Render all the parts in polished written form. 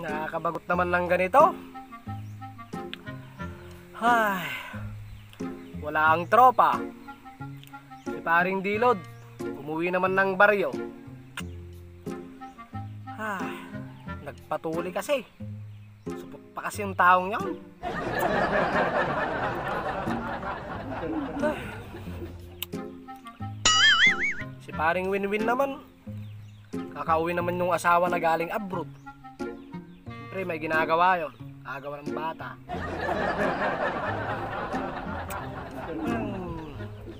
Nakakabagot naman ng ganito. Ay, wala ang tropa. Si paring Dilod, umuwi naman ng baryo. Ay, nagpatuli kasi. Supot pa kasi yung taong yun. Ay. Si paring Winwin naman, kakauwi naman yung asawa na galing abroad. Siyempre may ginagawa yun, agawa ng bata.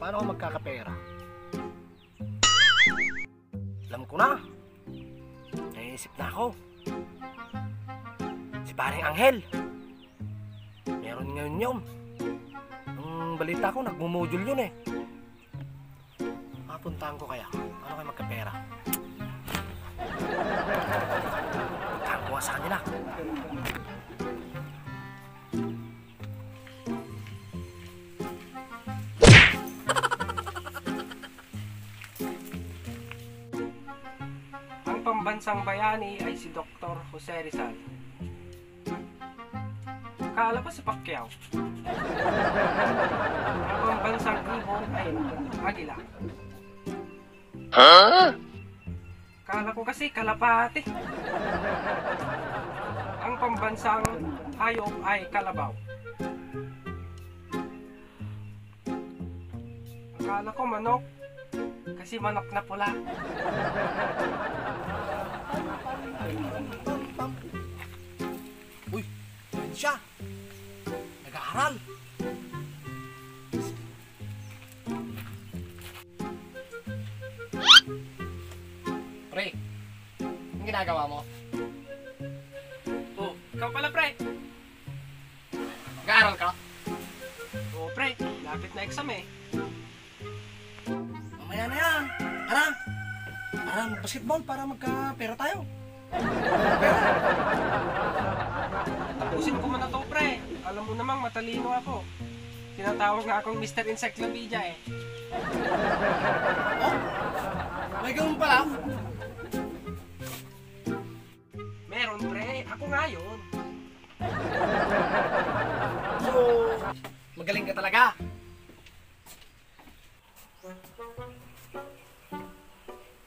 Paano ako magkakapera? Alam ko na. Naisip na ako. Si paring Anghel, meron ngayon yun. Ang balita ko, nagmumudul yun eh. Mapuntahan ko kaya. Paano kayo magkapera? Puntahan ko sa kanila. Ang pambansang bayani ay si Dr. Jose Rizal. Akala ko si Pacquiao. Ang pambansang ibon ay Agila. Akala ko kasi kalapati. Ang pambansang hayop ay kalabaw. Akala ko manok, kasi manok na pula. Uy, yun siya. Nag-aaral. Pre, anong ginagawa mo? Oh, ikaw pala pre. Nag-aaral ka? Oh pre, lapit na exam eh. Mamaya na yan. Tara. Tara, basketball para magka-pera tayo. Tapusin ko muna to pre. Alam mo namang matalino ako. Tinatawag nga akong Mr. Encyclopedia eh. Oh, may ganun pala. Meron pre, ako nga yun. So, magaling ka talaga.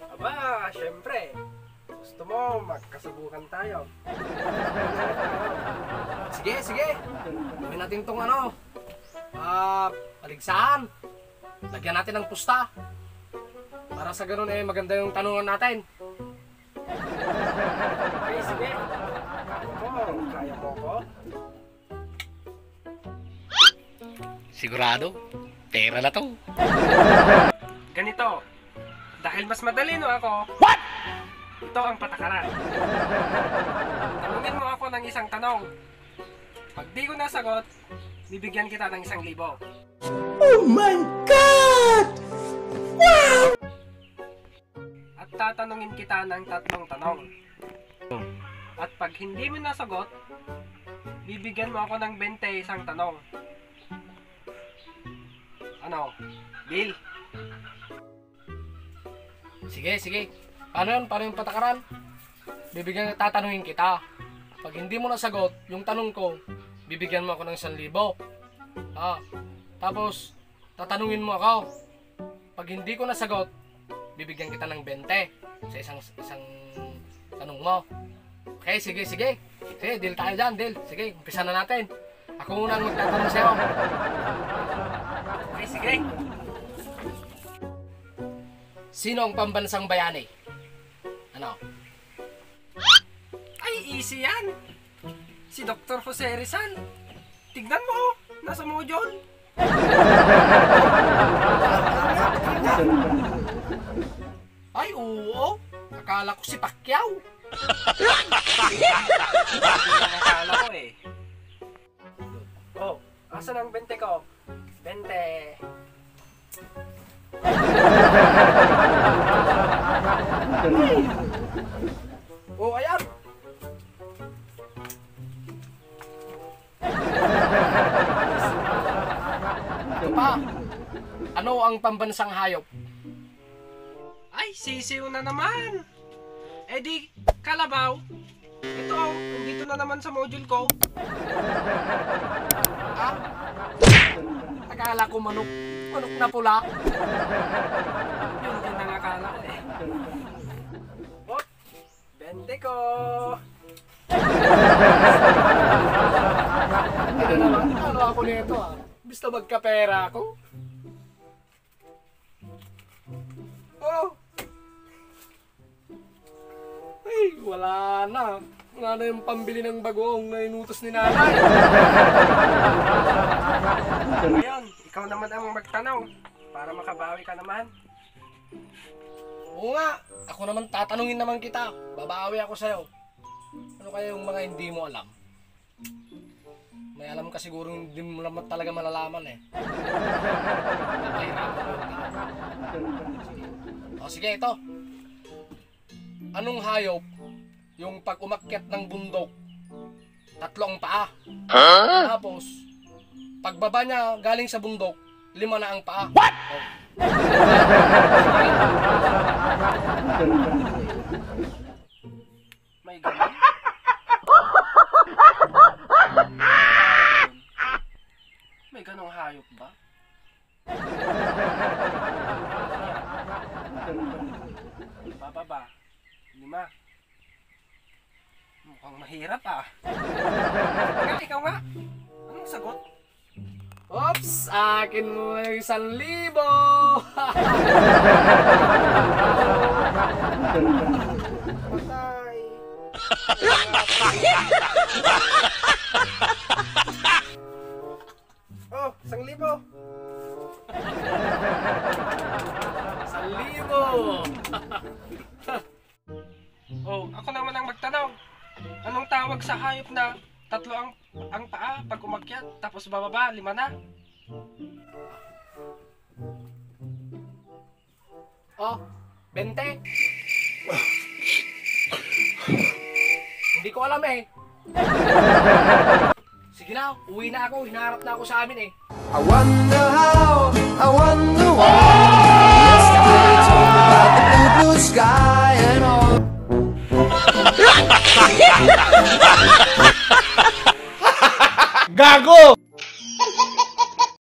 Aba, syempre. Gusto mo, magkasubukan tayo. Sige, sige. Gawin natin tong ano. Paligsahan. Lagyan natin ng pusta. Para sa ganun eh, maganda yung tanungan natin. Okay, sige. Kaya mo ko? Sigurado, pera na to. Ganito. Dahil mas madalino ako, what? Ito ang patakaran. Tanungin mo ako ng isang tanong. Pag di ko nasagot, bibigyan kita ng 1,000. Oh my God! Wow! At tatanungin kita ng 3 tanong. At pag hindi mo nasagot, bibigyan mo ako ng 21 tanong. Ano? Deal? Sige, sige. Paano yun? Paano yung patakaran? Bibigyan, tatanungin kita. Pag hindi mo nasagot yung tanong ko, bibigyan mo ako ng 1,000. Tapos, tatanungin mo ako. Pag hindi ko nasagot, bibigyan kita ng 20 sa isang tanong mo. Okay, sige, sige. Sige, deal tayo dyan, deal. Sige, umpisa na natin. Ako muna ang magtatanong sa'yo. Okay, sige. Sino ang pambansang bayani? Ano? Ay, easy yan. Si Dr. Jose Rizal. Tignan mo, nasa module. Ay, oo. Akala ko si Pacquiao. Nakakala ko eh. Oh, asan ang 20 ko? 20. Oh, ayan. Ito pa. Ano ang pambansang hayop? Ay, sisiw na naman. Eh di, kalabaw. Ito, hindi dito na naman sa module ko. Ha? Akala ko manok. Manok na pula. Yun din ang akala ko eh. Oh, 20 ko. Ano naman? Ano ako nito ah? Gusto magkapera ako? Oh! Ay, wala na. Wala na yung pambili ng bagoong na inutos ni nanay. Ngayon, ikaw naman ang magtanong para makabawi ka naman. Oo nga, ako naman tatanungin naman kita. Babawi ako sa'yo. Ano kaya yung mga hindi mo alam? May alam ka siguro hindi mo naman talaga malalaman eh. Napahirapan ko yung tanong. O sige, ito. Anong hayop yung pag umakyat ng bundok, 3 ang paa? Tapos, pagbaba niya galing sa bundok, 5 na ang paa. What? May ganun? May ganong hayop ba? Bababa. 5. Mukhang mahirap ah. Ikaw nga. Anong sagot? Oops! Akin mo yung 1,000! Patay. Oh, 1,000. 1,000! Oh, ako naman ang magtanong. Anong tawag sa hayop na 3 ang paa pag umakyat tapos bababa 5 na? Oh, 20? Hindi ko alam eh. Sige na, uwi na ako. Hinaharap na ako sa amin eh. I wonder how, I wonder why. Yesterday told me about the blue, blue sky and all. Gago!